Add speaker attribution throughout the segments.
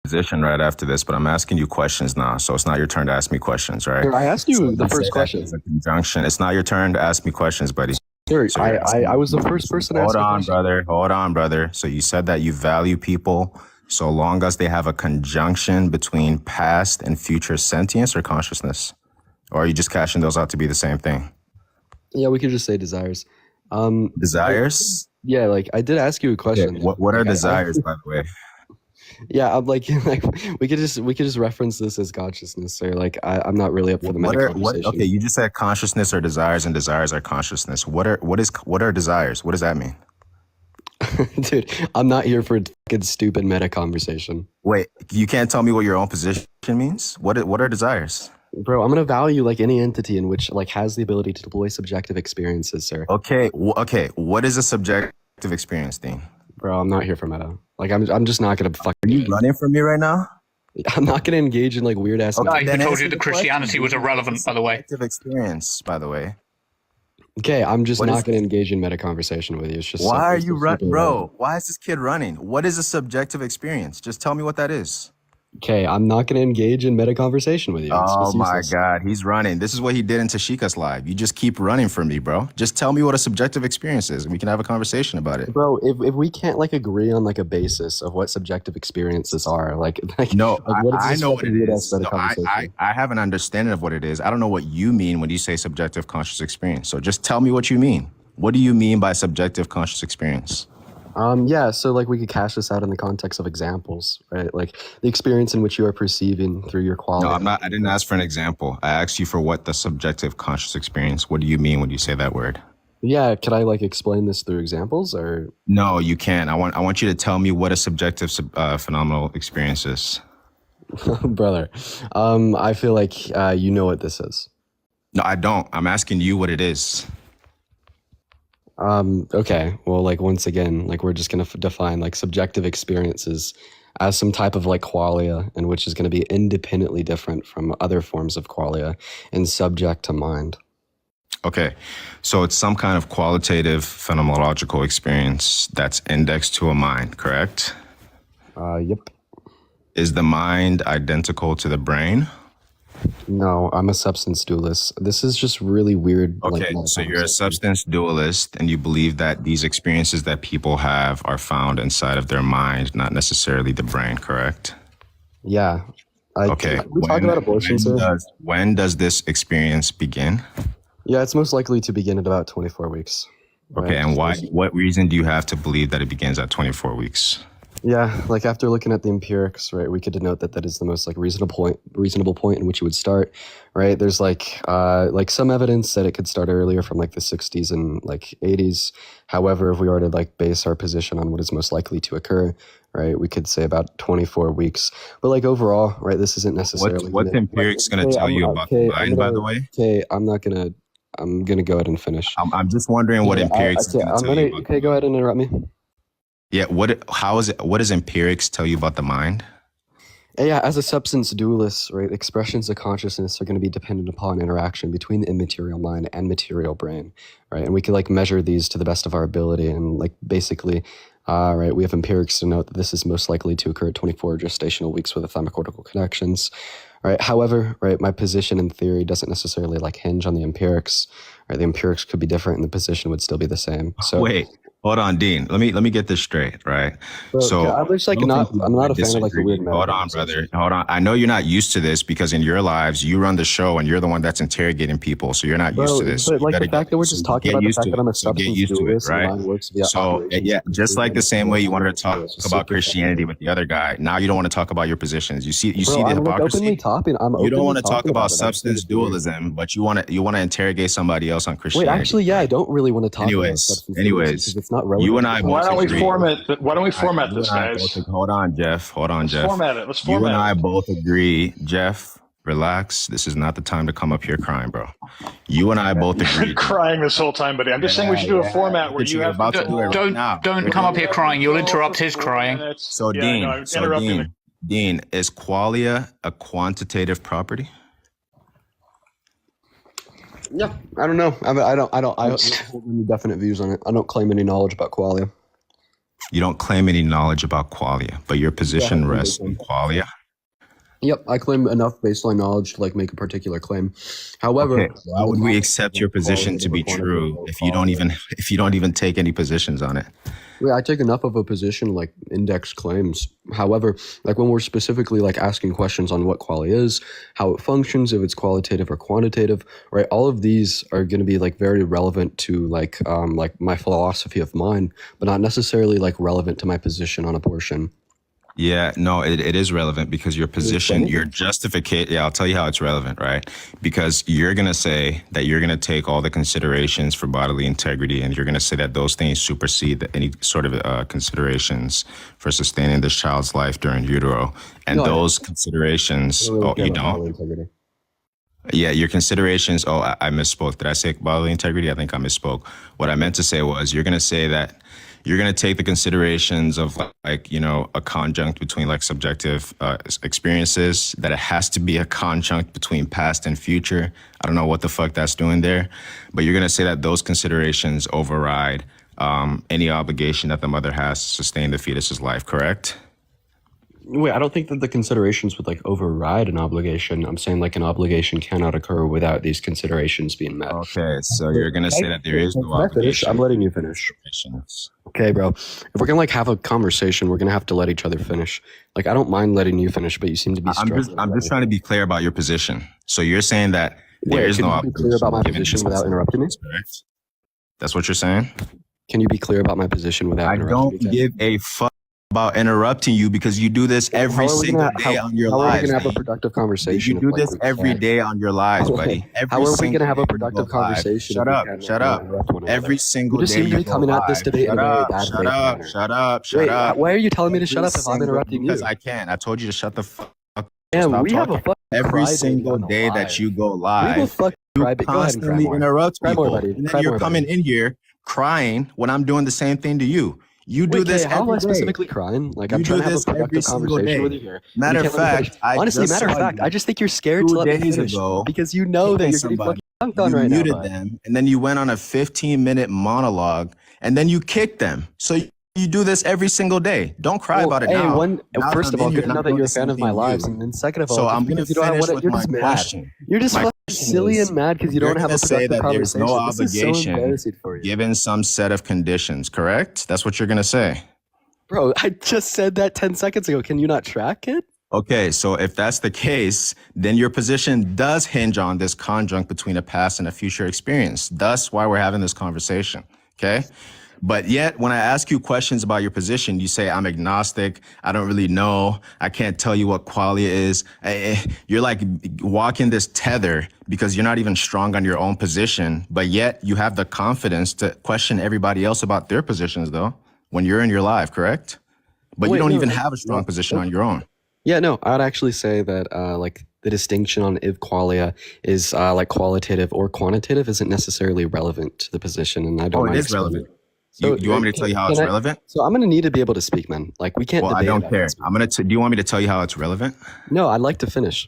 Speaker 1: position right after this, but I'm asking you questions now, so it's not your turn to ask me questions, right?
Speaker 2: Sir, I asked you
Speaker 1: So
Speaker 2: the
Speaker 1: you
Speaker 2: first
Speaker 1: said that
Speaker 2: question.
Speaker 1: there's a conjunction. It's not your turn to ask me questions, buddy.
Speaker 2: Sir,
Speaker 1: So you're asking
Speaker 2: I
Speaker 1: me
Speaker 2: was the first
Speaker 1: questions.
Speaker 2: person to ask a question.
Speaker 1: Hold on, brother. So you said that you value people so long as they have a conjunction between past and future sentience or consciousness, or are you just cashing those out to be the same thing?
Speaker 2: Yeah, we could just say desires.
Speaker 1: Desires?
Speaker 2: Yeah, like I did ask you a question.
Speaker 1: Yeah, what are
Speaker 2: Like,
Speaker 1: desires, by the way?
Speaker 2: Yeah, I'm like we could just reference this as consciousness, or like I'm not really up for the meta conversation.
Speaker 1: Okay, you just said consciousness or desires, and desires are consciousness. What are desires? What does that mean?
Speaker 2: Dude, I'm not here for a fucking stupid meta conversation.
Speaker 1: Wait, you can't tell me what your own position means? What are desires?
Speaker 2: Bro, I'm gonna value like any entity in which like has the ability to deploy subjective experiences, sir.
Speaker 1: Okay, what is a subjective experience, Dean?
Speaker 2: Bro, I'm not here for meta. Like I'm just not gonna fucking.
Speaker 1: Are you running from me right now?
Speaker 2: I'm not gonna engage in like weird ass.
Speaker 3: I even told you that Christianity was irrelevant, by the way.
Speaker 1: Subjective experience, by the way.
Speaker 2: Okay, I'm just not gonna engage in meta conversation with you. It's just
Speaker 1: why are you running, bro? Why is this kid running? What is a subjective experience? Just tell me what that is.
Speaker 2: Okay, I'm not gonna engage in meta conversation with you.
Speaker 1: Oh my God, he's running. This is what he did in Tashika's live. You just keep running from me, bro. Just tell me what a subjective experience is, and we can have a conversation about it.
Speaker 2: Bro, if we can't like agree on like a basis of what subjective experiences are, like
Speaker 1: no,
Speaker 2: what
Speaker 1: I know what it is. No, I have an understanding of what it is. I don't know what you mean when you say subjective conscious experience. So just tell me what you mean. What do you mean by subjective conscious experience?
Speaker 2: Yeah, so like we could cash this out in the context of examples, right? Like the experience in which you are perceiving through your quality.
Speaker 1: No, I didn't ask for an example. I asked you for what the subjective conscious experience. What do you mean when you say that word?
Speaker 2: Yeah, could I like explain this through examples or?
Speaker 1: No, you can't. I want you to tell me what a subjective phenomenal experience is.
Speaker 2: Brother, I feel like you know what this is.
Speaker 1: No, I don't. I'm asking you what it is.
Speaker 2: Okay, well, like once again, like we're just gonna define like subjective experiences as some type of like qualia, and which is going to be independently different from other forms of qualia and subject to mind.
Speaker 1: Okay, so it's some kind of qualitative phenomenological experience that's indexed to a mind, correct?
Speaker 2: Yep.
Speaker 1: Is the mind identical to the brain?
Speaker 2: No, I'm a substance dualist. This is just really weird.
Speaker 1: Okay, so you're a substance dualist, and you believe that these experiences that people have are found inside of their mind, not necessarily the brain, correct?
Speaker 2: Yeah.
Speaker 1: Okay.
Speaker 2: We talk about abortion, sir?
Speaker 1: When does this experience begin?
Speaker 2: Yeah, it's most likely to begin at about 24 weeks.
Speaker 1: Okay, and why? What reason do you have to believe that it begins at 24 weeks?
Speaker 2: Yeah, like after looking at the empirics, right, we could denote that that is the most like reasonable point in which you would start, right? There's like some evidence that it could start earlier from like the 60s and like 80s. However, if we were to like base our position on what is most likely to occur, right, we could say about 24 weeks. But like overall, right, this isn't necessarily
Speaker 1: what's empirics going to tell you about the mind, by the way?
Speaker 2: Okay, I'm gonna go ahead and finish.
Speaker 1: I'm just wondering what empirics is going to tell you.
Speaker 2: Okay, go ahead and interrupt me.
Speaker 1: Yeah, what does empirics tell you about the mind?
Speaker 2: Yeah, as a substance dualist, right, expressions of consciousness are going to be dependent upon interaction between the immaterial mind and material brain, right? And we can like measure these to the best of our ability, and like basically, right, we have empirics to note that this is most likely to occur at 24 gestational weeks with the thymocortical connections, right? However, right, my position in theory doesn't necessarily like hinge on the empirics, right? The empirics could be different, and the position would still be the same. So
Speaker 1: wait. Hold on, Dean. Let me get this straight, right?
Speaker 2: So I'm just like I'm not a fan of like the weird.
Speaker 1: Hold on, brother. Hold on. I know you're not used to this because in your lives you run the show and you're the one that's interrogating people, so you're not used to this.
Speaker 2: But like the fact that we're just talking about the fact that I'm a substance dualist,
Speaker 1: right? So yeah, just like the same way you wanted to talk about Christianity with the other guy, now you don't want to talk about your positions. You see the hypocrisy. You don't want to talk about substance dualism, but you want to interrogate somebody else on Christianity.
Speaker 2: Wait, actually, yeah, I don't really want to talk about substance dualism. It's not relevant.
Speaker 1: You and I.
Speaker 4: Why don't we format this, guys?
Speaker 1: Hold on, Jeff. Let's
Speaker 4: format it.
Speaker 1: You and I both agree, Jeff. Relax. This is not the time to come up here crying, bro. You and I both agree.
Speaker 4: Crying this whole time, buddy. I'm just saying we should do a format where you have
Speaker 3: don't come up here crying. You'll interrupt his crying.
Speaker 1: So Dean, is qualia a quantitative property?
Speaker 2: Yeah, I don't know. I don't hold any definite views on it. I don't claim any knowledge about qualia.
Speaker 1: You don't claim any knowledge about qualia, but your position rests in qualia.
Speaker 2: Yep, I claim enough baseline knowledge to like make a particular claim. However,
Speaker 1: okay, why would we accept your position to be true if you don't even take any positions on it?
Speaker 2: Yeah, I take enough of a position like index claims. However, like when we're specifically like asking questions on what qualia is, how it functions, if it's qualitative or quantitative, right? All of these are going to be like very relevant to like my philosophy of mind, but not necessarily like relevant to my position on abortion.
Speaker 1: Yeah, no, it is relevant because your position, your justification. Yeah, I'll tell you how it's relevant, right? Because you're going to say that you're going to take all the considerations for bodily integrity, and you're going to say that those things supersede any sort of considerations for sustaining this child's life during utero. And those considerations, you don't? Yeah, your considerations. Oh, I misspoke. Did I say bodily integrity? I think I misspoke. What I meant to say was you're going to say that you're going to take the considerations of like, you know, a conjunct between like subjective experiences, that it has to be a conjunct between past and future. I don't know what the fuck that's doing there, but you're going to say that those considerations override any obligation that the mother has to sustain the fetus's life, correct?
Speaker 2: Wait, I don't think that the considerations would like override an obligation. I'm saying like an obligation cannot occur without these considerations being met.
Speaker 1: Okay, so you're going to say that there is no obligation.
Speaker 2: I'm letting you finish. Okay, bro. If we're going to like have a conversation, we're going to have to let each other finish. Like, I don't mind letting you finish, but you seem to be struggling.
Speaker 1: I'm just trying to be clear about your position. So you're saying that there is no obligation.
Speaker 2: Can you be clear about my position without interrupting me?
Speaker 1: Correct? That's what you're saying?
Speaker 2: Can you be clear about my position without interrupting me?
Speaker 1: I don't give a fuck about interrupting you because you do this every single day on your lives.
Speaker 2: How are we going to have a productive conversation?
Speaker 1: You do this every day on your lives, buddy.
Speaker 2: How are we going to have a productive conversation?
Speaker 1: Shut up. Every single day.
Speaker 2: You just seem to be coming at this debate in a very bad way.
Speaker 1: Shut up.
Speaker 2: Why are you telling me to shut up if I'm interrupting you?
Speaker 1: Because I can't. I told you to shut the fuck up.
Speaker 2: Yeah, we have a fucking
Speaker 1: every single day that you go live. You constantly interrupt people. And then you're coming in here crying when I'm doing the same thing to you. You do this every day. How am I
Speaker 2: specifically crying? Like, I'm trying to have a productive conversation with you here.
Speaker 1: Matter of fact,
Speaker 2: I just think you're scared to let me finish because you know that you're getting fucking dunked on right now. You muted
Speaker 1: them, and then you went on a 15-minute monologue, and then you kicked them. So you do this every single day. Don't cry about it now.
Speaker 2: First of all, good to know that you're a fan of my lives, and then second of all,
Speaker 1: so I'm going to finish with my question.
Speaker 2: You're just fucking silly and mad because you don't have a productive conversation.
Speaker 1: There's no obligation given some set of conditions, correct? That's what you're going to say.
Speaker 2: Bro, I just said that 10 seconds ago. Can you not track it?
Speaker 1: Okay, so if that's the case, then your position does hinge on this conjunct between a past and a future experience. Thus, why we're having this conversation, okay? But yet, when I ask you questions about your position, you say, I'm agnostic. I don't really know. I can't tell you what qualia is. You're like walking this tether because you're not even strong on your own position. But yet you have the confidence to question everybody else about their positions, though, when you're in your life, correct? But you don't even have a strong position on your own.
Speaker 2: Yeah, no, I'd actually say that like the distinction on if qualia is like qualitative or quantitative isn't necessarily relevant to the position. And I don't
Speaker 1: it is relevant. So you want me to tell you how it's relevant?
Speaker 2: So I'm going to need to be able to speak, man. Like, we can't debate.
Speaker 1: I don't care. Do you want me to tell you how it's relevant?
Speaker 2: No, I'd like to finish.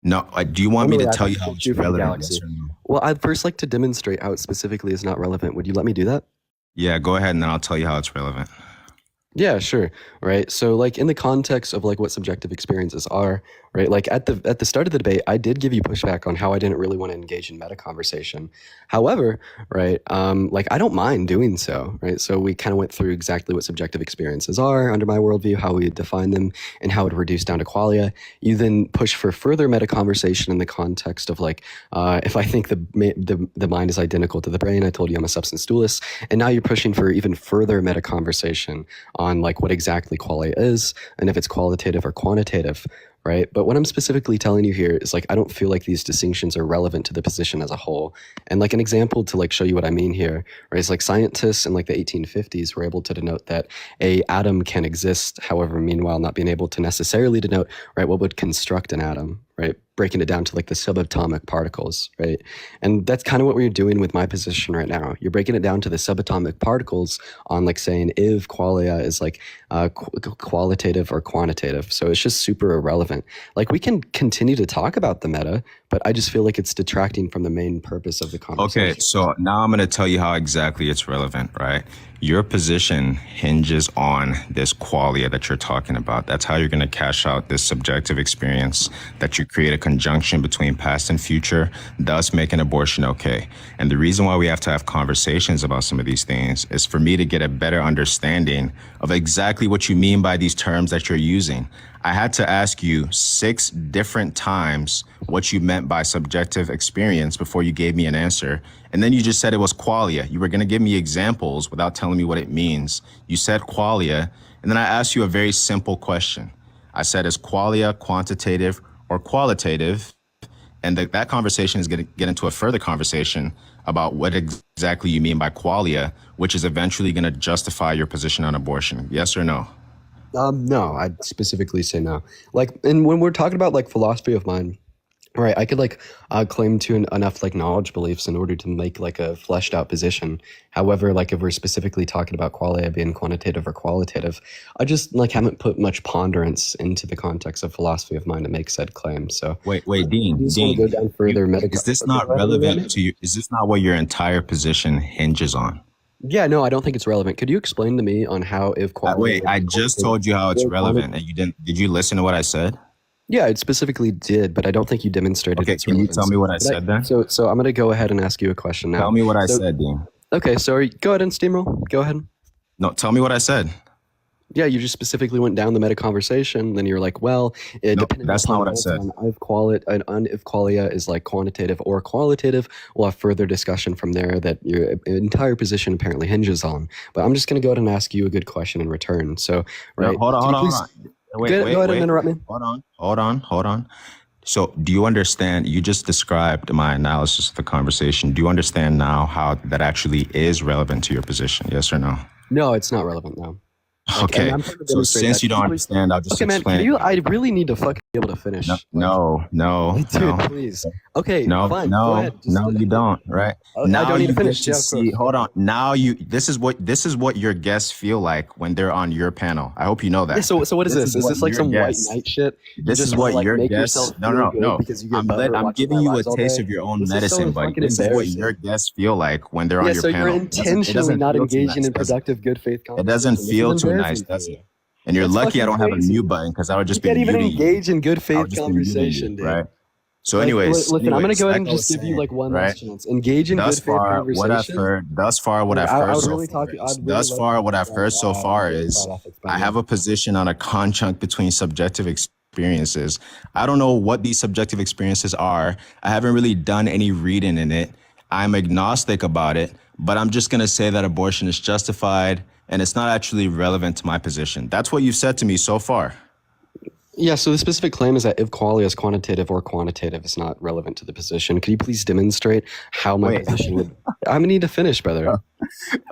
Speaker 1: No, do you want me to tell you how it's relevant? Yes or no?
Speaker 2: Well, I'd first like to demonstrate how it specifically is not relevant. Would you let me do that?
Speaker 1: Yeah, go ahead, and then I'll tell you how it's relevant.
Speaker 2: Yeah, sure. Right. So like in the context of like what subjective experiences are, right? Like at the start of the debate, I did give you pushback on how I didn't really want to engage in meta conversation. However, right, like I don't mind doing so, right? So we kind of went through exactly what subjective experiences are under my worldview, how we define them, and how it reduced down to qualia. You then push for further meta conversation in the context of like, if I think the mind is identical to the brain, I told you I'm a substance dualist, and now you're pushing for even further meta conversation on like what exactly qualia is and if it's qualitative or quantitative, right? But what I'm specifically telling you here is like I don't feel like these distinctions are relevant to the position as a whole. And like an example to like show you what I mean here, right, is like scientists in like the 1850s were able to denote that a atom can exist, however, meanwhile not being able to necessarily denote, right, what would construct an atom, right? Breaking it down to like the subatomic particles, right? And that's kind of what we're doing with my position right now. You're breaking it down to the subatomic particles on like saying if qualia is like qualitative or quantitative. So it's just super irrelevant. Like we can continue to talk about the meta, but I just feel like it's detracting from the main purpose of the conversation.
Speaker 1: Okay, so now I'm going to tell you how exactly it's relevant, right? Your position hinges on this qualia that you're talking about. That's how you're going to cash out this subjective experience, that you create a conjunction between past and future, thus making abortion okay. And the reason why we have to have conversations about some of these things is for me to get a better understanding of exactly what you mean by these terms that you're using. I had to ask you 6 different times what you meant by subjective experience before you gave me an answer. And then you just said it was qualia. You were going to give me examples without telling me what it means. You said qualia, and then I asked you a very simple question. I said, is qualia quantitative or qualitative? And that conversation is going to get into a further conversation about what exactly you mean by qualia, which is eventually going to justify your position on abortion. Yes or no?
Speaker 2: No, I'd specifically say no. Like, and when we're talking about like philosophy of mind, right, I could like claim to enough like knowledge beliefs in order to make like a fleshed out position. However, like if we're specifically talking about qualia being quantitative or qualitative, I just like haven't put much ponderance into the context of philosophy of mind to make said claim. So
Speaker 1: wait, Dean,
Speaker 2: go down further.
Speaker 1: Is this not relevant to you? Is this not what your entire position hinges on?
Speaker 2: Yeah, no, I don't think it's relevant. Could you explain to me on how if qualia?
Speaker 1: Wait, I just told you how it's relevant, and you didn't. Did you listen to what I said?
Speaker 2: Yeah, it specifically did, but I don't think you demonstrated.
Speaker 1: Okay, can you tell me what I said then?
Speaker 2: So I'm going to go ahead and ask you a question now.
Speaker 1: Tell me what I said, Dean.
Speaker 2: Okay, so go ahead and steamroll. Go ahead.
Speaker 1: No, tell me what I said.
Speaker 2: Yeah, you just specifically went down the meta conversation. Then you're like, well,
Speaker 1: that's not what I said.
Speaker 2: If qualia is like quantitative or qualitative, we'll have further discussion from there that your entire position apparently hinges on. But I'm just going to go ahead and ask you a good question in return. So, right?
Speaker 1: No, hold on. Wait,
Speaker 2: go ahead and interrupt me.
Speaker 1: Hold on. So do you understand, you just described my analysis of the conversation. Do you understand now how that actually is relevant to your position? Yes or no?
Speaker 2: No, it's not relevant now.
Speaker 1: Okay, so since you don't understand, I'll just explain.
Speaker 2: I really need to fucking be able to finish.
Speaker 1: No.
Speaker 2: Dude, please. Okay, fine. Go ahead.
Speaker 1: No, you don't. Right now,
Speaker 2: I don't need to finish.
Speaker 1: Hold on. Now this is what your guests feel like when they're on your panel. I hope you know that.
Speaker 2: Yeah, so what is this? Is this like some white knight shit?
Speaker 1: This is what your guests. No. I'm giving you a taste of your own medicine, buddy. This is what your guests feel like when they're on your panel.
Speaker 2: So you're intentionally not engaging in productive, good faith conversation.
Speaker 1: It doesn't feel too nice, does it? And you're lucky I don't have a mute button because I would just be muting you.
Speaker 2: You can't even engage in good faith conversation, dude.
Speaker 1: Right? So anyways,
Speaker 2: listen, I'm going to go ahead and just give you like one last chance. Engage in good faith conversation.
Speaker 1: Thus far, what I've heard so far is I have a position on a conjunct between subjective experiences. I don't know what these subjective experiences are. I haven't really done any reading in it. I'm agnostic about it, but I'm just going to say that abortion is justified and it's not actually relevant to my position. That's what you've said to me so far.
Speaker 2: Yeah, so the specific claim is that if qualia is quantitative or quantitative, it's not relevant to the position. Could you please demonstrate how my position would... I'm going to need to finish, brother.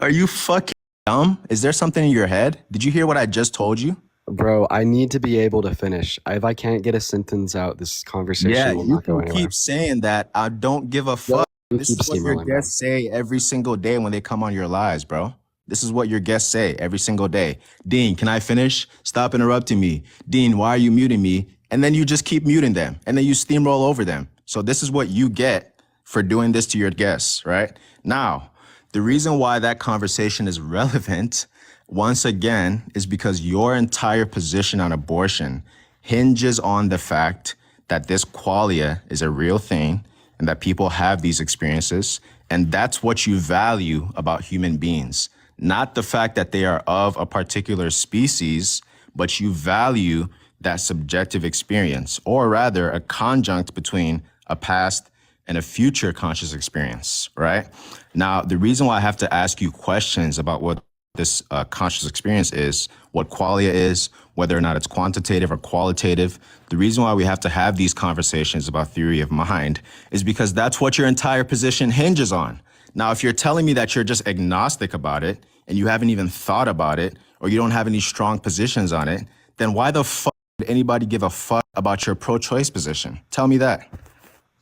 Speaker 1: Are you fucking dumb? Is there something in your head? Did you hear what I just told you?
Speaker 2: Bro, I need to be able to finish. If I can't get a sentence out, this conversation will not go anywhere.
Speaker 1: You keep saying that. I don't give a fuck. This is what your guests say every single day when they come on your lives, bro. This is what your guests say every single day. Dean, can I finish? Stop interrupting me. Dean, why are you muting me? And then you just keep muting them. And then you steamroll over them. So this is what you get for doing this to your guests, right? Now, the reason why that conversation is relevant, once again, is because your entire position on abortion hinges on the fact that this qualia is a real thing and that people have these experiences. And that's what you value about human beings. Not the fact that they are of a particular species, but you value that subjective experience, or rather a conjunct between a past and a future conscious experience, right? Now, the reason why I have to ask you questions about what this conscious experience is, what qualia is, whether or not it's quantitative or qualitative, the reason why we have to have these conversations about theory of mind is because that's what your entire position hinges on. Now, if you're telling me that you're just agnostic about it and you haven't even thought about it or you don't have any strong positions on it, then why the fuck would anybody give a fuck about your pro-choice position? Tell me that.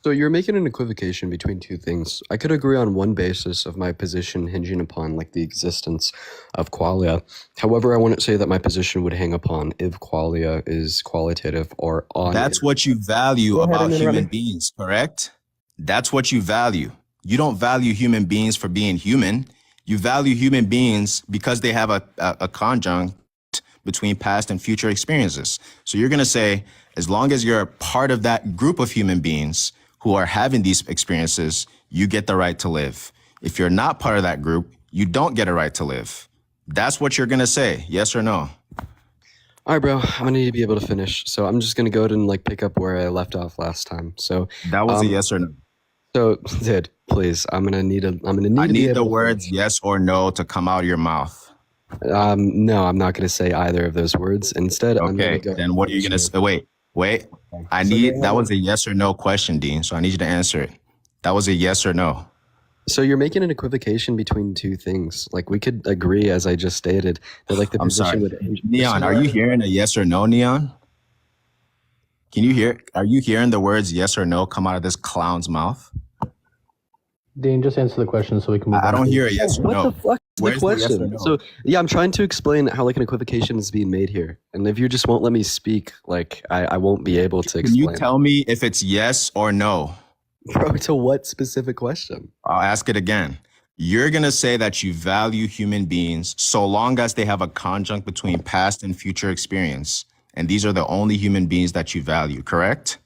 Speaker 2: So you're making an equivocation between two things. I could agree on one basis of my position hinging upon like the existence of qualia. However, I wouldn't say that my position would hang upon if qualia is qualitative or on.
Speaker 1: That's what you value about human beings, correct? That's what you value. You don't value human beings for being human. You value human beings because they have a conjunct between past and future experiences. So you're going to say, as long as you're a part of that group of human beings who are having these experiences, you get the right to live. If you're not part of that group, you don't get a right to live. That's what you're going to say, yes or no?
Speaker 2: All right, bro, I'm going to need to be able to finish. So I'm just going to go ahead and like pick up where I left off last time. So
Speaker 1: that was a yes or no.
Speaker 2: So, Zid, please, I need
Speaker 1: the words yes or no to come out of your mouth.
Speaker 2: No, I'm not going to say either of those words. Instead, I'm going to go.
Speaker 1: Then what are you going to say? Wait. That was a yes or no question, Dean. So I need you to answer it. That was a yes or no.
Speaker 2: So you're making an equivocation between two things. Like we could agree, as I just stated, that like the position would.
Speaker 1: Neon, are you hearing a yes or no, Neon? Are you hearing the words yes or no come out of this clown's mouth?
Speaker 5: Dean, just answer the question so we can move on.
Speaker 1: I don't hear a yes or no.
Speaker 2: What the fuck is the question? The yes so yeah, I'm trying to explain how like an equivocation is being made here. And if you just won't let me speak, like I won't be able to explain.
Speaker 1: Can you tell me if it's yes or no?
Speaker 2: Bro, to what specific question?
Speaker 1: I'll ask it again. You're going to say that you value human beings so long as they have a conjunct between past and future experience. And these are the only human beings that you value, correct?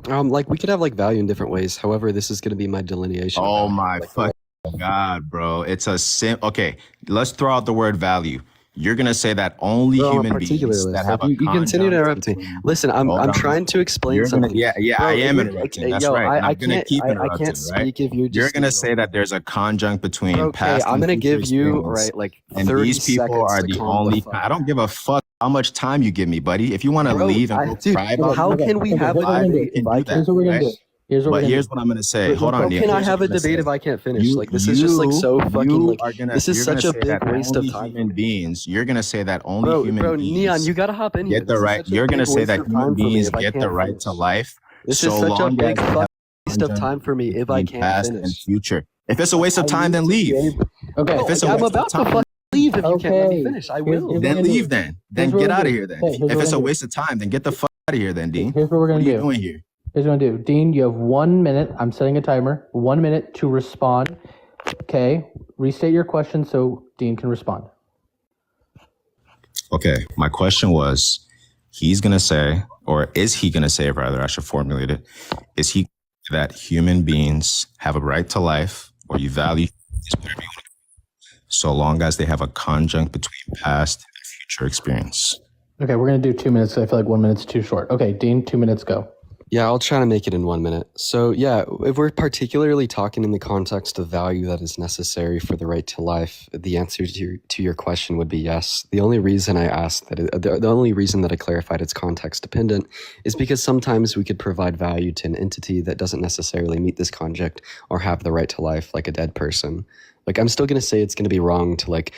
Speaker 2: Like we could have like value in different ways. However, this is going to be my delineation.
Speaker 1: Oh my fucking God, bro. It's a okay, let's throw out the word value. You're going to say that only human beings that have a
Speaker 2: you continue to interrupt me. Listen, I'm trying to explain something.
Speaker 1: Bro, I am interrupting. That's right.
Speaker 2: I can't speak if
Speaker 1: you're going to say that there's a conjunct between past and
Speaker 2: I'm going to
Speaker 1: future
Speaker 2: give you,
Speaker 1: experience.
Speaker 2: like 30
Speaker 1: and these people are the only. I don't give a fuck how much time you give me, buddy. If you want to leave and go cry about
Speaker 2: how can we have
Speaker 5: Here's what we're going to do.
Speaker 1: Here's what I'm going to say. Hold on,
Speaker 2: Neil. Can I have a debate if I can't finish? Like this is just like so fucking like this is such a big waste of time.
Speaker 1: Human beings. You're going to say that only human beings.
Speaker 2: Neon, you got to hop in here.
Speaker 1: Get the right. You're going to say that human beings get the right to life.
Speaker 2: This is such a big waste of time for me if I can't finish.
Speaker 1: And future. If it's a waste of time, then leave.
Speaker 2: Okay. If it's a waste of time, leave if you can't let me finish. I will.
Speaker 1: Then leave then. Then get out of here then. If it's a waste of time, then get the fuck out of here then, Dean.
Speaker 5: Here's what we're going to do.
Speaker 1: What are you doing here?
Speaker 5: Here's what I'm going to do. Dean, you have 1 minute. I'm setting a timer. 1 minute to respond. Okay. Restate your question so Dean can respond.
Speaker 1: Okay. My question was, he's going to say, or is he going to say, rather, I should formulate it. Is he that human beings have a right to life, or you value whatever you want to, so long as they have a conjunct between past and future experience?
Speaker 5: Okay. We're going to do 2 minutes. I feel like 1 minute's too short. Okay. Dean, 2 minutes, go.
Speaker 2: Yeah, I'll try to make it in 1 minute. So yeah, if we're particularly talking in the context of value that is necessary for the right to life, the answer to your question would be yes. The only reason I asked that, the only reason that I clarified it's context dependent is because sometimes we could provide value to an entity that doesn't necessarily meet this conjunct or have the right to life, like a dead person. Like, I'm still going to say it's going to be wrong to, like,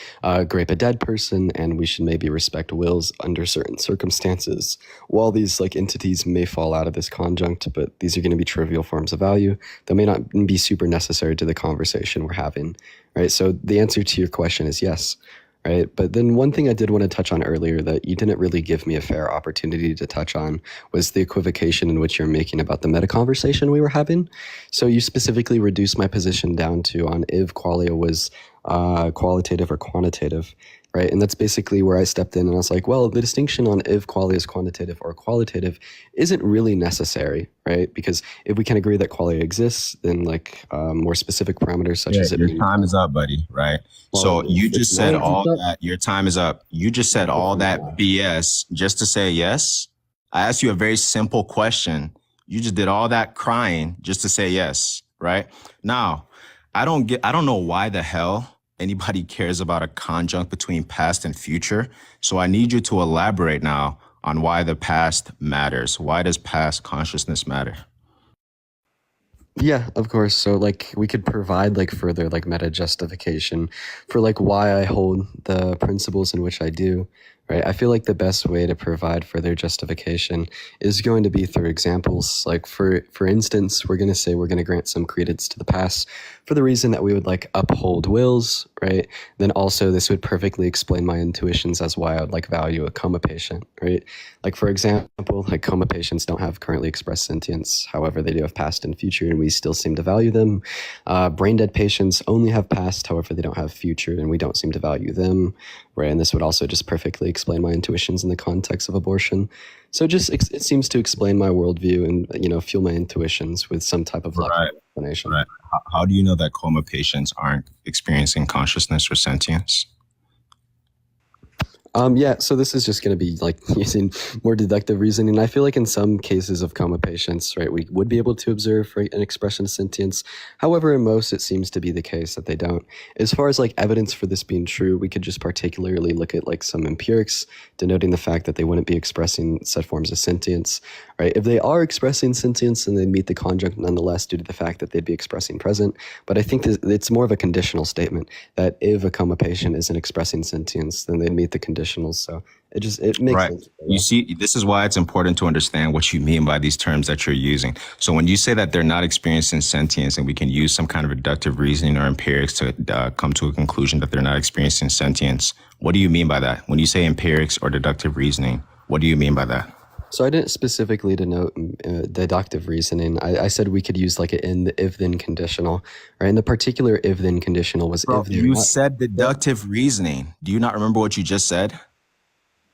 Speaker 2: grape a dead person, and we should maybe respect wills under certain circumstances. While these, like, entities may fall out of this conjunct, but these are going to be trivial forms of value that may not be super necessary to the conversation we're having, right? So the answer to your question is yes, right? But then one thing I did want to touch on earlier that you didn't really give me a fair opportunity to touch on was the equivocation in which you're making about the meta conversation we were having. So you specifically reduced my position down to on if qualia was qualitative or quantitative, right? And that's basically where I stepped in and I was like, well, the distinction on if qualia is quantitative or qualitative isn't really necessary, right? Because if we can agree that qualia exists, then like more specific parameters such as
Speaker 1: your time is up, buddy, right? Well, so you just said all that, your time is up. You just said all that BS just to say yes. I asked you a very simple question. You just did all that crying just to say yes, right? Now, I don't know why the hell anybody cares about a conjunct between past and future. So I need you to elaborate now on why the past matters. Why does past consciousness matter?
Speaker 2: Yeah, of course. So like we could provide like further like meta justification for like why I hold the principles in which I do, right? I feel like the best way to provide further justification is going to be through examples. Like for instance, we're going to say we're going to grant some credence to the past for the reason that we would like uphold wills, right? Then also this would perfectly explain my intuitions as why I would like value a coma patient, right? Like for example, like coma patients don't have currently expressed sentience. However, they do have past and future, and we still seem to value them. Brain dead patients only have past, however, they don't have future, and we don't seem to value them, right? And this would also just perfectly explain my intuitions in the context of abortion. So just it seems to explain my worldview and fuel my intuitions with some type of explanation.
Speaker 1: Right. How do you know that coma patients aren't experiencing consciousness or sentience?
Speaker 2: Yeah, so this is just going to be like using more deductive reasoning. I feel like in some cases of coma patients, right, we would be able to observe, right, an expression of sentience. However, in most, it seems to be the case that they don't. As far as like evidence for this being true, we could just particularly look at like some empirics denoting the fact that they wouldn't be expressing said forms of sentience, right? If they are expressing sentience, then they meet the conjunct nonetheless due to the fact that they'd be expressing present. But I think it's more of a conditional statement that if a coma patient isn't expressing sentience, then they'd meet the conditionals. So it makes sense.
Speaker 1: You see, this is why it's important to understand what you mean by these terms that you're using. So when you say that they're not experiencing sentience, and we can use some kind of deductive reasoning or empirics to come to a conclusion that they're not experiencing sentience, what do you mean by that? When you say empirics or deductive reasoning, what do you mean by that?
Speaker 2: So I didn't specifically denote deductive reasoning. I said we could use like an if-then conditional, right? And the particular if-then conditional was if
Speaker 1: you said deductive reasoning. Do you not remember what you just said?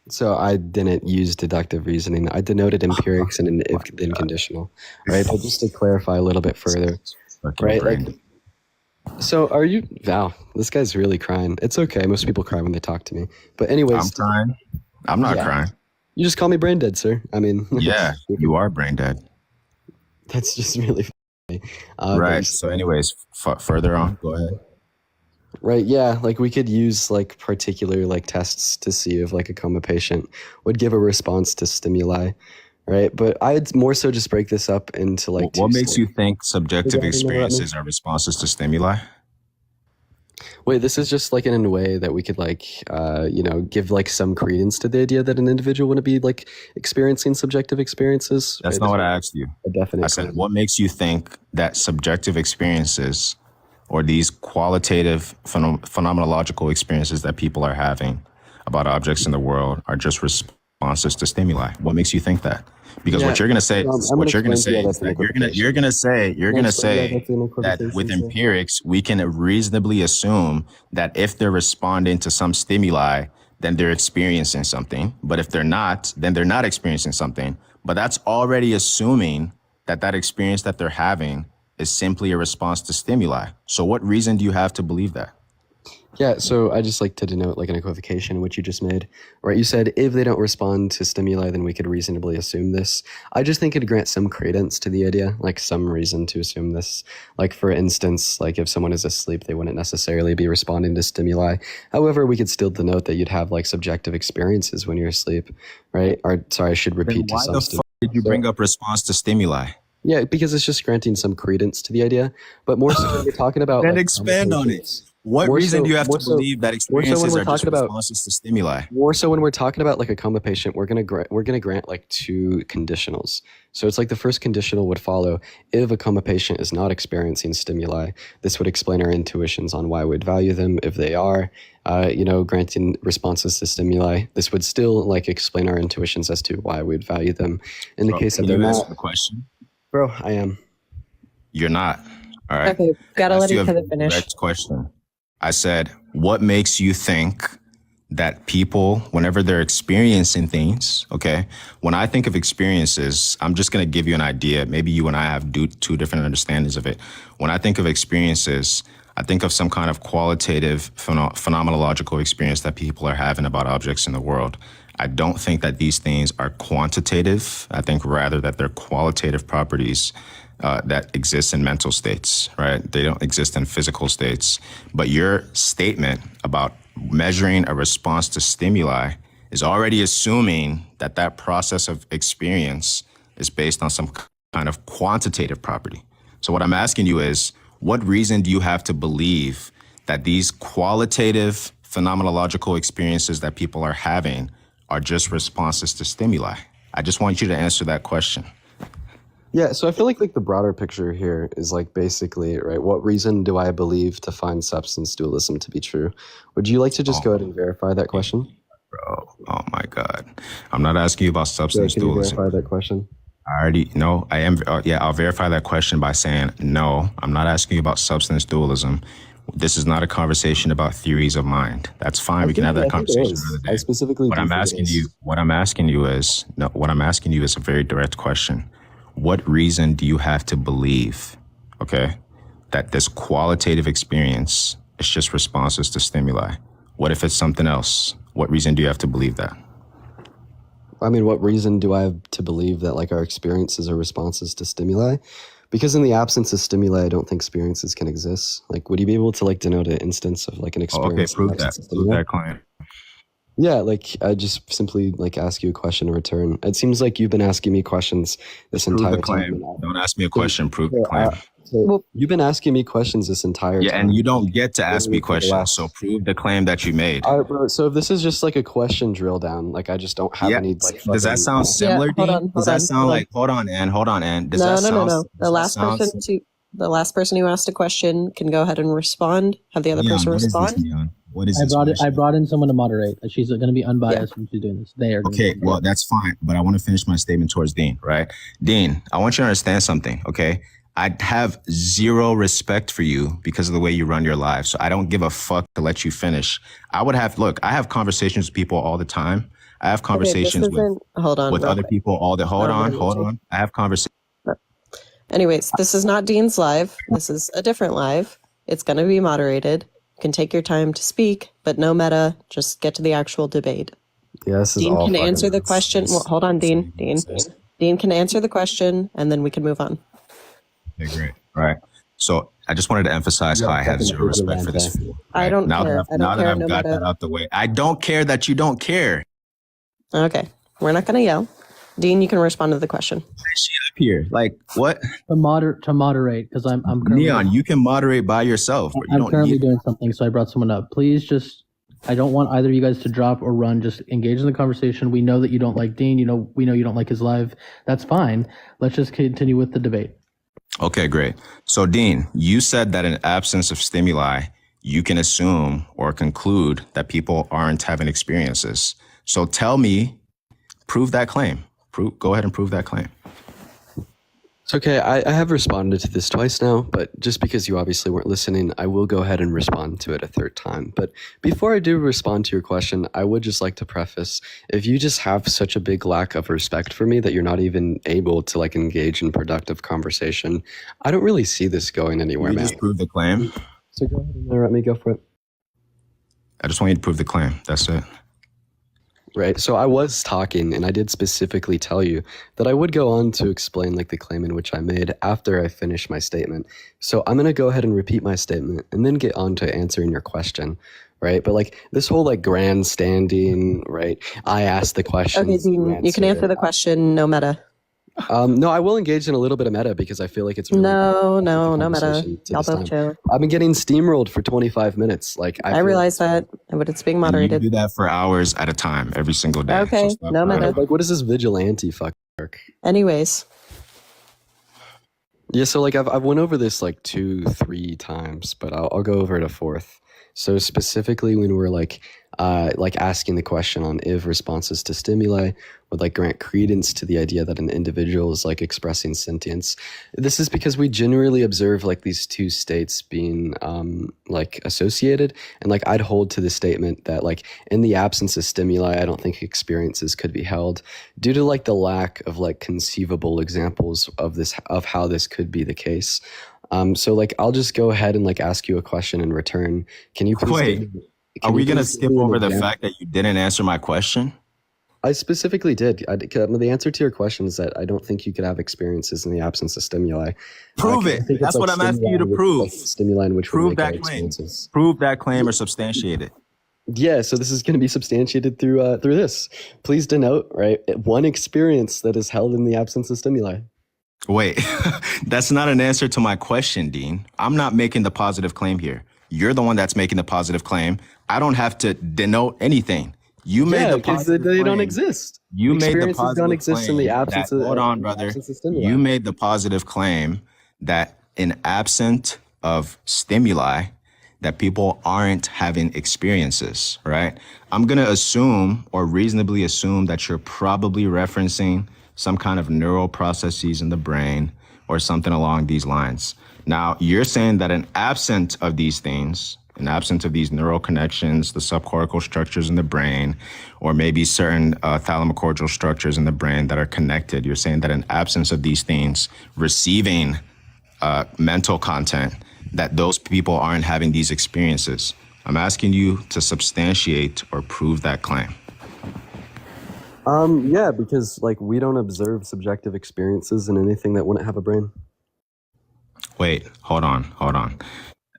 Speaker 2: So I didn't use deductive reasoning. I denoted empirics and an if-then conditional, right? But just to clarify a little bit further, right? Like, so are you, Val, this guy's really crying. It's okay. Most people cry when they talk to me. But anyways.
Speaker 1: I'm crying. I'm not crying.
Speaker 2: You just call me brain dead, sir. I mean.
Speaker 1: Yeah, you are brain dead.
Speaker 2: That's just really funny.
Speaker 1: Right. So anyways, further on, go ahead.
Speaker 2: Right. Yeah. Like we could use like particular like tests to see if like a coma patient would give a response to stimuli. Right. But I'd more so just break this up into like.
Speaker 1: What makes you think subjective experiences are responses to stimuli?
Speaker 2: Wait, this is just like in a way that we could like, give like some credence to the idea that an individual wouldn't be like experiencing subjective experiences.
Speaker 1: That's not what I asked you. I said, what makes you think that subjective experiences or these qualitative phenomenological experiences that people are having about objects in the world are just responses to stimuli? What makes you think that? Because what you're going to say, is that you're going to say that with empirics, we can reasonably assume that if they're responding to some stimuli, then they're experiencing something. But if they're not, then they're not experiencing something. But that's already assuming that that experience that they're having is simply a response to stimuli. So what reason do you have to believe that?
Speaker 2: Yeah, so I just like to denote like an equivocation, which you just made, right? You said if they don't respond to stimuli, then we could reasonably assume this. I just think it'd grant some credence to the idea, like some reason to assume this. Like for instance, like if someone is asleep, they wouldn't necessarily be responding to stimuli. However, we could still denote that you'd have like subjective experiences when you're asleep, right? Or sorry, I should repeat to some.
Speaker 1: Why the fuck did you bring up response to stimuli?
Speaker 2: Yeah, because it's just granting some credence to the idea, but more so we're talking about.
Speaker 1: Then like, expand on it. What reason do you have to believe that experiences are just responses to stimuli?
Speaker 2: More so when we're talking about like a coma patient, we're gonna grant like two conditionals. So it's like the first conditional would follow if a coma patient is not experiencing stimuli. This would explain our intuitions on why we'd value them. If they are, granting responses to stimuli, this would still like explain our intuitions as to why we'd value them. In the case that they're not.
Speaker 1: Answer the question?
Speaker 2: Bro, I am.
Speaker 1: You're not. All right.
Speaker 6: Okay, gotta let each other finish.
Speaker 1: Next question. I said, what makes you think that people, whenever they're experiencing things, okay, when I think of experiences, I'm just going to give you an idea. Maybe you and I have two different understandings of it. When I think of experiences, I think of some kind of qualitative phenomenological experience that people are having about objects in the world. I don't think that these things are quantitative. I think rather that they're qualitative properties that exist in mental states, right? They don't exist in physical states. But your statement about measuring a response to stimuli is already assuming that that process of experience is based on some kind of quantitative property. So what I'm asking you is, what reason do you have to believe that these qualitative phenomenological experiences that people are having are just responses to stimuli? I just want you to answer that question.
Speaker 2: Yeah, so I feel like the broader picture here is like basically, right, what reason do I believe to find substance dualism to be true? Would you like to just go ahead and verify that question?
Speaker 1: Bro, oh my God. I'm not asking you about substance
Speaker 2: Can you
Speaker 1: dualism.
Speaker 2: verify that question?
Speaker 1: I already know. I am. Yeah, I'll verify that question by saying no. I'm not asking you about substance dualism. This is not a conversation about theories of mind. That's fine. We can have that conversation another day.
Speaker 2: I specifically.
Speaker 1: What I'm asking you is a very direct question. What reason do you have to believe, okay, that this qualitative experience is just responses to stimuli? What if it's something else? What reason do you have to believe that?
Speaker 2: I mean, what reason do I have to believe that like our experiences are responses to stimuli? Because in the absence of stimuli, I don't think experiences can exist. Like, would you be able to like denote an instance of like an experience?
Speaker 1: Okay, prove that. Prove that claim.
Speaker 2: Yeah, like I just simply like ask you a question in return. It seems like you've been asking me questions this entire time.
Speaker 1: Don't ask me a question. Prove the claim.
Speaker 2: You've been asking me questions this entire time.
Speaker 1: Yeah, and you don't get to ask me questions. So prove the claim that you made.
Speaker 2: All right, bro, so if this is just like a question drill down, like I just don't have any. Like,
Speaker 1: does that sound similar? Does that sound like? Hold on, Ann. Does that sound?
Speaker 6: No. The last person who asked a question can go ahead and respond. Have the other person respond.
Speaker 1: What is this?
Speaker 5: I brought in someone to moderate. She's going to be unbiased when she's doing this. They are.
Speaker 1: Okay, well, that's fine. But I want to finish my statement towards Dean, right? Dean, I want you to understand something, okay? I have zero respect for you because of the way you run your life. So I don't give a fuck to let you finish. I have conversations with people all the time. I have conversations with other people all the, hold on. I have conversations.
Speaker 6: Anyways, this is not Dean's live. This is a different live. It's going to be moderated. You can take your time to speak, but no meta. Just get to the actual debate.
Speaker 2: Yeah, this is
Speaker 6: Dean
Speaker 2: all
Speaker 6: can answer the question. Well, hold on, Dean. Dean can answer the question, and then we can move on.
Speaker 1: Okay, great. All right. So I just wanted to emphasize how I have zero respect for this fool.
Speaker 6: I don't care.
Speaker 1: Now that I've got that out the way, I don't care that you don't care.
Speaker 6: Okay, we're not going to yell. Dean, you can respond to the question.
Speaker 1: She up here, like what?
Speaker 5: To moderate, because I'm currently,
Speaker 1: Neon. You can moderate by yourself.
Speaker 5: I'm currently doing something, so I brought someone up. Please just. I don't want either of you guys to drop or run. Just engage in the conversation. We know that you don't like Dean. We know you don't like his live. That's fine. Let's just continue with the debate.
Speaker 1: Okay, great. So, Dean, you said that in absence of stimuli, you can assume or conclude that people aren't having experiences. So tell me, prove that claim. Go ahead and prove that claim.
Speaker 2: It's okay. I have responded to this twice now, but just because you obviously weren't listening, I will go ahead and respond to it a third time. But before I do respond to your question, I would just like to preface, if you just have such a big lack of respect for me that you're not even able to like engage in productive conversation, I don't really see this going anywhere, man.
Speaker 1: Just prove the claim.
Speaker 2: So go ahead and let me go for it.
Speaker 1: I just want you to prove the claim. That's it.
Speaker 2: Right. So I was talking and I did specifically tell you that I would go on to explain like the claim in which I made after I finish my statement. So I'm going to go ahead and repeat my statement and then get on to answering your question. Right. But like this whole like grandstanding, right? I asked the question.
Speaker 6: Okay, Dean, you can answer the question. No meta.
Speaker 2: No, I will engage in a little bit of meta because I feel like it's really
Speaker 6: no meta. Y'all both chill.
Speaker 2: I've been getting steamrolled for 25 minutes. Like
Speaker 6: I realize that, but it's being moderated.
Speaker 1: You do that for hours at a time, every single day.
Speaker 6: Okay,
Speaker 1: so
Speaker 6: no meta.
Speaker 2: Like, what is this vigilante fuck work?
Speaker 6: Anyways.
Speaker 2: Yeah, so like I've went over this like 2-3 times, but I'll go over it a fourth. So specifically when we're like asking the question on if responses to stimuli would like grant credence to the idea that an individual is like expressing sentience. This is because we generally observe like these two states being like associated, and like I'd hold to the statement that like in the absence of stimuli, I don't think experiences could be held due to like the lack of like conceivable examples of how this could be the case. So like I'll just go ahead and like ask you a question in return. Can you please
Speaker 1: are we going to skip over the fact that you didn't answer my question?
Speaker 2: I specifically did. The answer to your question is that I don't think you could have experiences in the absence of stimuli.
Speaker 1: Prove it. That's what I'm asking you to prove.
Speaker 2: Stimuli in which
Speaker 1: prove that claim. Prove that claim or substantiate it.
Speaker 2: Yeah, so this is going to be substantiated through this. Please denote, right, one experience that is held in the absence of stimuli.
Speaker 1: Wait, that's not an answer to my question, Dean. I'm not making the positive claim here. You're the one that's making the positive claim. I don't have to denote anything. You made the
Speaker 2: because
Speaker 1: positive
Speaker 2: they don't
Speaker 1: claim.
Speaker 2: exist.
Speaker 1: You made the
Speaker 2: Experiences
Speaker 1: positive
Speaker 2: don't exist in the
Speaker 1: claim
Speaker 2: absence
Speaker 1: that,
Speaker 2: of
Speaker 1: hold on, brother.
Speaker 2: absence of stimuli.
Speaker 1: You made the positive claim that in absent of stimuli, that people aren't having experiences, right? I'm going to assume or reasonably assume that you're probably referencing some kind of neural processes in the brain or something along these lines. Now, you're saying that in absent of these things, in absence of these neural connections, the subcortical structures in the brain, or maybe certain thalamocortical structures in the brain that are connected, you're saying that in absence of these things, receiving mental content, that those people aren't having these experiences. I'm asking you to substantiate or prove that claim.
Speaker 2: Yeah, because like we don't observe subjective experiences in anything that wouldn't have a brain.
Speaker 1: Wait, hold on.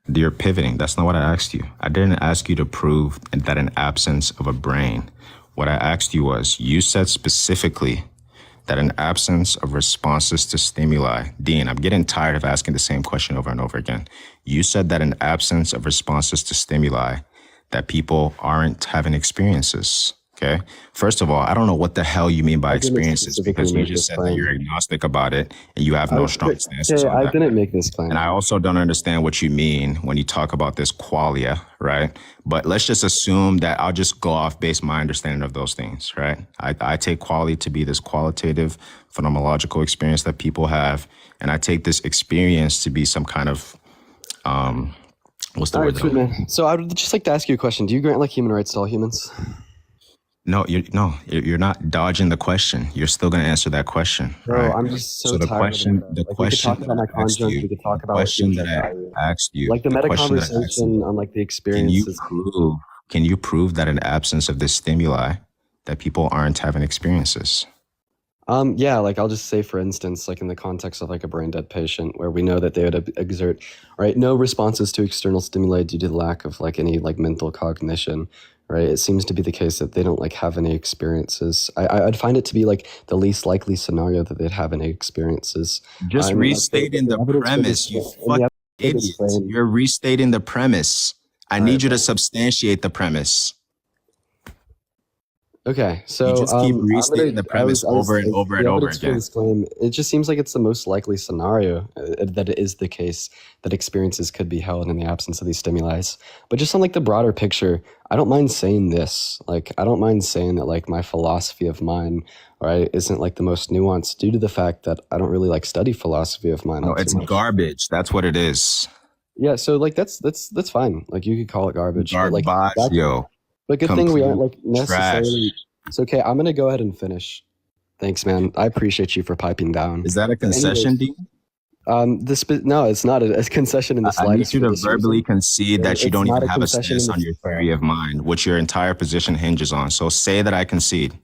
Speaker 1: You're pivoting. That's not what I asked you. I didn't ask you to prove that in absence of a brain. What I asked you was, you said specifically that in absence of responses to stimuli, Dean, I'm getting tired of asking the same question over and over again. You said that in absence of responses to stimuli, that people aren't having experiences. Okay. First of all, I don't know what the hell you mean by experiences, because you just said that you're agnostic about it and you have no strong stances on that.
Speaker 2: I didn't make this claim.
Speaker 1: And I also don't understand what you mean when you talk about this qualia, right? But let's just assume that I'll just go off based my understanding of those things, right? I take qualia to be this qualitative phenomenological experience that people have. And I take this experience to be some kind of, what's the word?
Speaker 2: Man. So I would just like to ask you a question. Do you grant like human rights to all humans?
Speaker 1: No, you're not dodging the question. You're still going to answer that question, right?
Speaker 2: I'm just so
Speaker 1: the
Speaker 2: tired
Speaker 1: question,
Speaker 2: of it.
Speaker 1: the
Speaker 2: like,
Speaker 1: question
Speaker 2: we could talk about my conjunct, we could talk about
Speaker 1: question that I asked you,
Speaker 2: like the meta
Speaker 1: question that I asked
Speaker 2: conversation
Speaker 1: you,
Speaker 2: on like the experiences.
Speaker 1: Can you prove that in absence of this stimuli, that people aren't having experiences?
Speaker 2: Yeah, like I'll just say, for instance, like in the context of like a brain dead patient, where we know that they would exert, right, no responses to external stimuli due to the lack of like any like mental cognition, right? It seems to be the case that they don't like have any experiences. I'd find it to be like the least likely scenario that they'd have any experiences.
Speaker 1: Just restating the premise, you fucking idiot. You're restating the premise. I need you to substantiate the premise.
Speaker 2: Okay, so
Speaker 1: you just keep restating the premise over and over and over again.
Speaker 2: Claim, it just seems like it's the most likely scenario that it is the case that experiences could be held in the absence of these stimuli. But just on like the broader picture, I don't mind saying this. Like, I don't mind saying that like my philosophy of mind, right, isn't like the most nuanced due to the fact that I don't really like study philosophy of mind.
Speaker 1: No, it's garbage. That's what it is.
Speaker 2: Yeah, so like that's fine. Like you could call it garbage.
Speaker 1: Garbaggio.
Speaker 2: But good thing we aren't like necessarily. It's okay. I'm gonna go ahead and finish. Thanks, man. I appreciate you for piping down.
Speaker 1: Is that a concession, Dean?
Speaker 2: No, it's not a concession in the slightest.
Speaker 1: I need you to verbally concede that you don't even have a stance on your theory of mind, which your entire position hinges on. So say that I concede.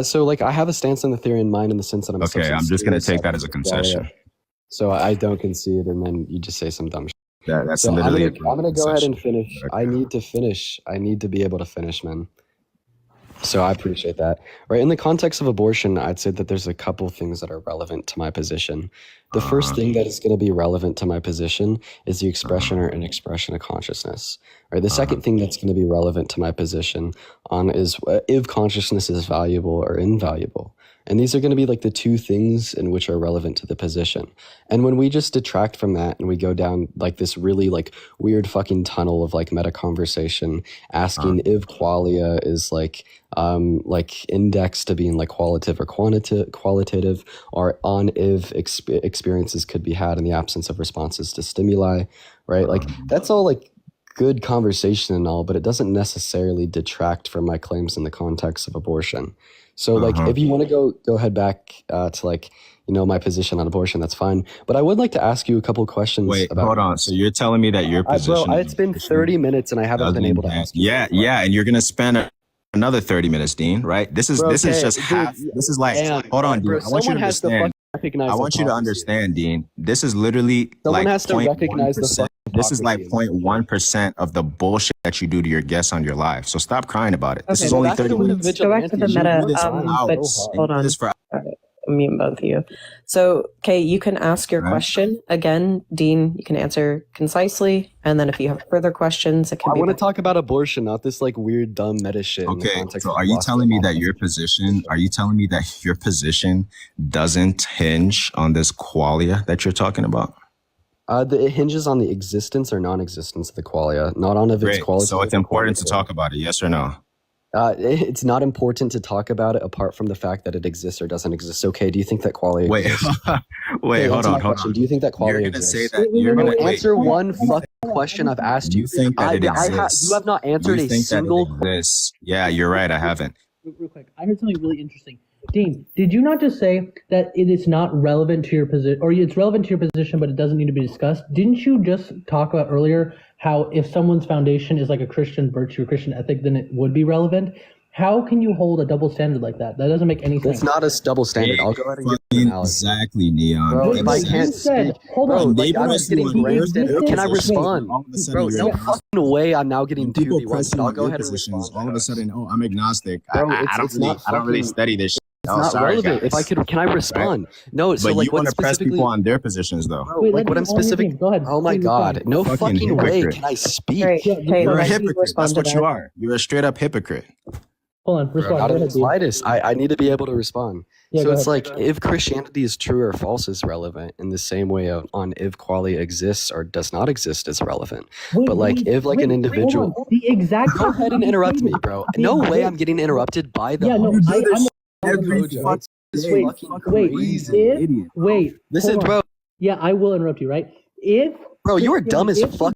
Speaker 2: So like I have a stance on the theory in mind in the sense that I'm
Speaker 1: okay. I'm just gonna take that as a concession.
Speaker 2: So I don't concede, and then you just say some dumb shit.
Speaker 1: That's
Speaker 2: so
Speaker 1: literally.
Speaker 2: I'm gonna go ahead and finish. Okay. I need to finish. I need to be able to finish, man. So I appreciate that. Right. In the context of abortion, I'd say that there's a couple things that are relevant to my position. The first thing that is going to be relevant to my position is the expression or inexpression of consciousness. Right. The second thing that's going to be relevant to my position on is if consciousness is valuable or invaluable. And these are going to be like the two things in which are relevant to the position. And when we just detract from that and we go down like this really like weird fucking tunnel of like meta conversation, asking if qualia is like indexed to being like qualitative or qualitative, or on if experiences could be had in the absence of responses to stimuli, right? Like that's all like good conversation and all, but it doesn't necessarily detract from my claims in the context of abortion. So like if you want to go head back to like, you know, my position on abortion, that's fine. But I would like to ask you a couple questions.
Speaker 1: Wait, hold on. So you're telling me that your position...
Speaker 2: Bro, it's been 30 minutes and I haven't been able to ask you.
Speaker 1: Yeah. And you're going to spend another 30 minutes, Dean, right? This is just half. This is like, hold on, Dean. I want you to understand. I want you to understand, Dean. This is literally like 0.1%. This is like 0.1% of the bullshit that you do to your guests on your live. So stop crying about it. This is only 30 minutes.
Speaker 7: Go back to the meta. But hold on.
Speaker 6: mute both of you. So, Kay, you can ask your question again. Dean, you can answer concisely, and then if you have further questions, it can be.
Speaker 2: I want to talk about abortion, not this like weird dumb meta shit.
Speaker 1: Okay, so are you telling me that your position? Are you telling me that your position doesn't hinge on this qualia that you're talking about?
Speaker 2: It hinges on the existence or non-existence of the qualia, not on if it's qualitative.
Speaker 1: So it's important to talk about it, yes or no?
Speaker 2: It's not important to talk about it apart from the fact that it exists or doesn't exist. Okay, do you think that qualia exists?
Speaker 1: Wait, hold on.
Speaker 2: Do you think that qualia
Speaker 1: exists?
Speaker 2: Say
Speaker 1: that you're going to
Speaker 2: answer one fucking question I've asked you.
Speaker 1: You think that it exists?
Speaker 2: You have not answered a single
Speaker 1: question. Yeah, you're right, I haven't.
Speaker 5: Real quick, I heard something really interesting. Dean, did you not just say that it is not relevant to your position, or it's relevant to your position, but it doesn't need to be discussed? Didn't you just talk about earlier how if someone's foundation is like a Christian virtue, a Christian ethic, then it would be relevant? How can you hold a double standard like that? That doesn't make any sense.
Speaker 2: It's not a double standard. I'll go ahead and give you
Speaker 1: exactly, Neon.
Speaker 2: Bro, if I can't speak,
Speaker 5: hold on.
Speaker 2: Like, I'm just getting granted. Can I respond? Bro, no fucking way I'm now getting
Speaker 1: people
Speaker 2: 2v1.
Speaker 1: pressing
Speaker 2: I'll go ahead and
Speaker 1: positions.
Speaker 2: respond.
Speaker 1: All of a sudden, I'm agnostic.
Speaker 2: Bro,
Speaker 1: I don't really study this shit.
Speaker 2: It's not relevant. If I could, can I respond? No,
Speaker 1: but
Speaker 2: so like
Speaker 1: you want to press people on their positions, though.
Speaker 2: Bro, like what I'm specific.
Speaker 5: Go ahead.
Speaker 2: Oh my god, no fucking way can I speak.
Speaker 1: You're a hypocrite. That's what you are. You're a straight up hypocrite.
Speaker 5: Hold on, respond.
Speaker 2: Not in the slightest. I need to be able to respond.
Speaker 5: Yeah,
Speaker 2: so it's like if Christianity is true or false is relevant in the same way on if qualia exists or does not exist is relevant. But like if like an individual,
Speaker 5: the exact.
Speaker 2: Go ahead and interrupt me, bro. No way I'm getting interrupted by the.
Speaker 5: Yeah, no, wait.
Speaker 2: This is, bro.
Speaker 5: Yeah, I will interrupt you, right? If
Speaker 2: bro, you are dumb as fuck.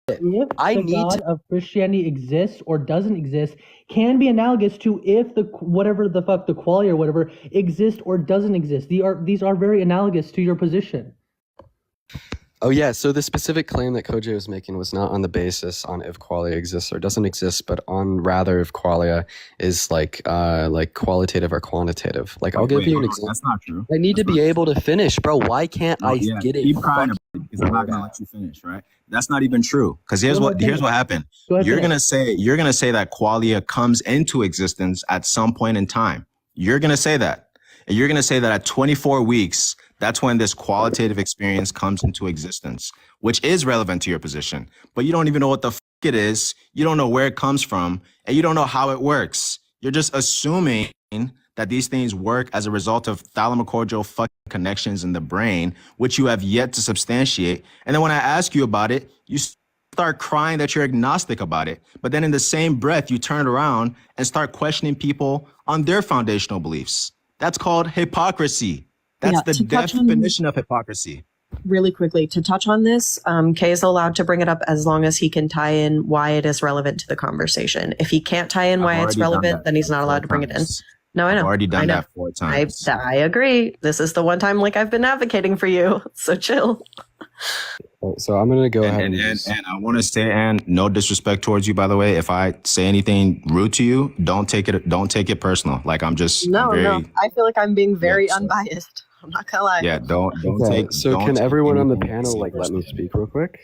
Speaker 5: If the God of Christianity exists or doesn't exist can be analogous to if the whatever the fuck the qualia or whatever exists or doesn't exist. These are very analogous to your position.
Speaker 2: Oh yeah, so the specific claim that Koji was making was not on the basis on if qualia exists or doesn't exist, but on rather if qualia is like qualitative or quantitative. Like I'll give you an example.
Speaker 1: That's not true.
Speaker 2: I need to be able to finish, bro. Why can't I get it?
Speaker 1: Keep crying because I'm not gonna let you finish, right? That's not even true. Because here's what happened. You're gonna say that qualia comes into existence at some point in time. You're gonna say that. And you're gonna say that at 24 weeks, that's when this qualitative experience comes into existence, which is relevant to your position. But you don't even know what the fuck it is. You don't know where it comes from, and you don't know how it works. You're just assuming that these things work as a result of thalamocordial fucking connections in the brain, which you have yet to substantiate. And then when I ask you about it, you start crying that you're agnostic about it. But then in the same breath, you turn around and start questioning people on their foundational beliefs. That's called hypocrisy. That's the definition of hypocrisy.
Speaker 6: Really quickly, to touch on this, Kay is allowed to bring it up as long as he can tie in why it is relevant to the conversation. If he can't tie in why it's relevant, then he's not allowed to bring it in. No, I know.
Speaker 1: I've already done that 4 times.
Speaker 6: I agree. This is the one time like I've been advocating for you. So chill.
Speaker 2: So I'm gonna go ahead
Speaker 1: and I want to say, and no disrespect towards you, by the way. If I say anything rude to you, don't take it personal. Like I'm just
Speaker 6: no. I feel like I'm being very unbiased. I'm not gonna lie.
Speaker 1: Yeah, don't take.
Speaker 2: So can everyone on the panel like let me speak real quick?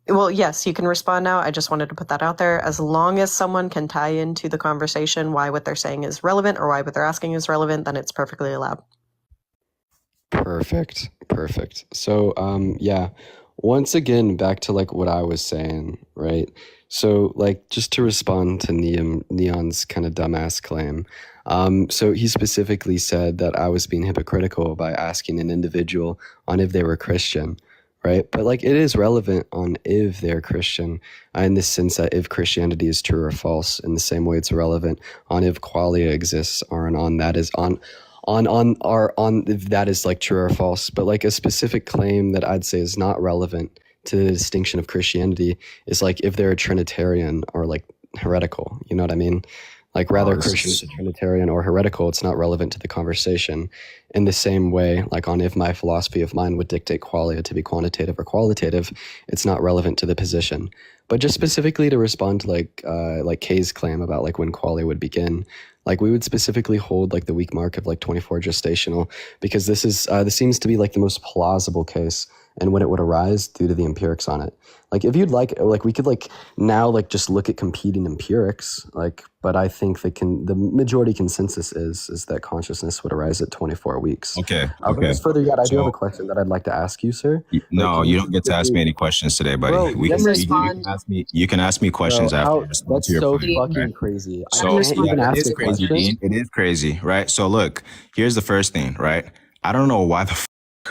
Speaker 6: Well, yes, you can respond now. I just wanted to put that out there. As long as someone can tie into the conversation why what they're saying is relevant or why what they're asking is relevant, then it's perfectly allowed.
Speaker 2: Perfect. So, yeah, once again, back to like what I was saying, right? So like, just to respond to Neon's kind of dumbass claim. So he specifically said that I was being hypocritical by asking an individual on if they were Christian, right? But like, it is relevant on if they're Christian in the sense that if Christianity is true or false, in the same way it's relevant on if qualia exists or on that is on if that is like true or false. But like a specific claim that I'd say is not relevant to the distinction of Christianity is like if they're a Trinitarian or like heretical, you know what I mean? Like rather Christian is a Trinitarian or heretical, it's not relevant to the conversation. In the same way, like on if my philosophy of mind would dictate qualia to be quantitative or qualitative, it's not relevant to the position. But just specifically to respond to like Kay's claim about like when qualia would begin, like we would specifically hold like the week mark of like 24 gestational because this seems to be like the most plausible case and when it would arise due to the empirics on it. Like if you'd like we could like now like just look at competing empirics, like, but I think the majority consensus is that consciousness would arise at 24 weeks.
Speaker 1: Okay.
Speaker 2: Just further yet, I do have a question that I'd like to ask you, sir.
Speaker 1: No, you don't get to ask me any questions today, buddy.
Speaker 2: Bro,
Speaker 1: You can ask me questions after.
Speaker 2: That's so fucking crazy.
Speaker 1: So
Speaker 2: it
Speaker 1: is crazy, Dean. It is crazy, right? So look, here's the first thing, right? I don't know why the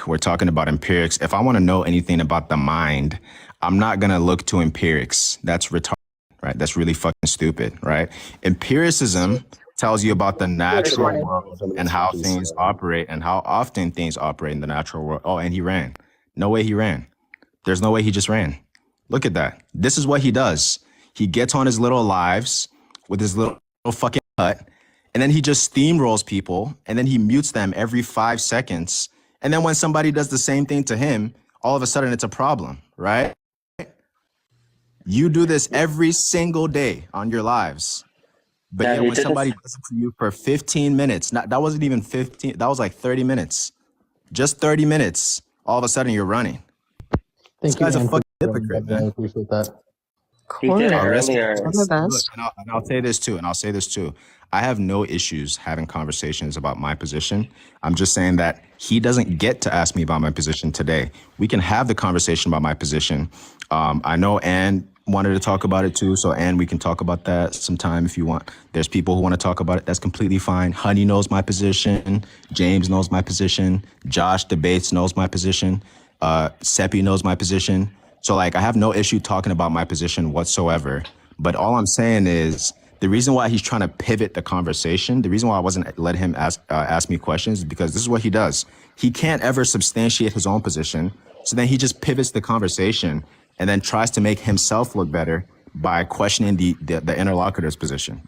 Speaker 1: we're talking about empirics. If I want to know anything about the mind, I'm not going to look to empirics. That's retarded, right? That's really fucking stupid, right? Empiricism tells you about the natural world and how things operate and how often things operate in the natural world. Oh, and he ran. No way he ran. There's no way he just ran. Look at that. This is what he does. He gets on his little lives with his little fucking hut, and then he just steamrolls people, and then he mutes them every 5 seconds. And then when somebody does the same thing to him, all of a sudden it's a problem, right? You do this every single day on your lives. But yet when somebody does it to you for 15 minutes, that wasn't even 15, that was like 30 minutes. Just 30 minutes, all of a sudden you're running. This guy's a fucking hypocrite, man.
Speaker 5: I appreciate that.
Speaker 1: And I'll say this too. I have no issues having conversations about my position. I'm just saying that he doesn't get to ask me about my position today. We can have the conversation about my position. I know Ann wanted to talk about it too. So Ann, we can talk about that sometime if you want. There's people who want to talk about it. That's completely fine. Honey knows my position. James knows my position. Josh Debates knows my position. Seppi knows my position. So like, I have no issue talking about my position whatsoever. But all I'm saying is the reason why he's trying to pivot the conversation, the reason why I wasn't let him ask me questions is because this is what he does. He can't ever substantiate his own position. So then he just pivots the conversation and then tries to make himself look better by questioning the interlocutor's position.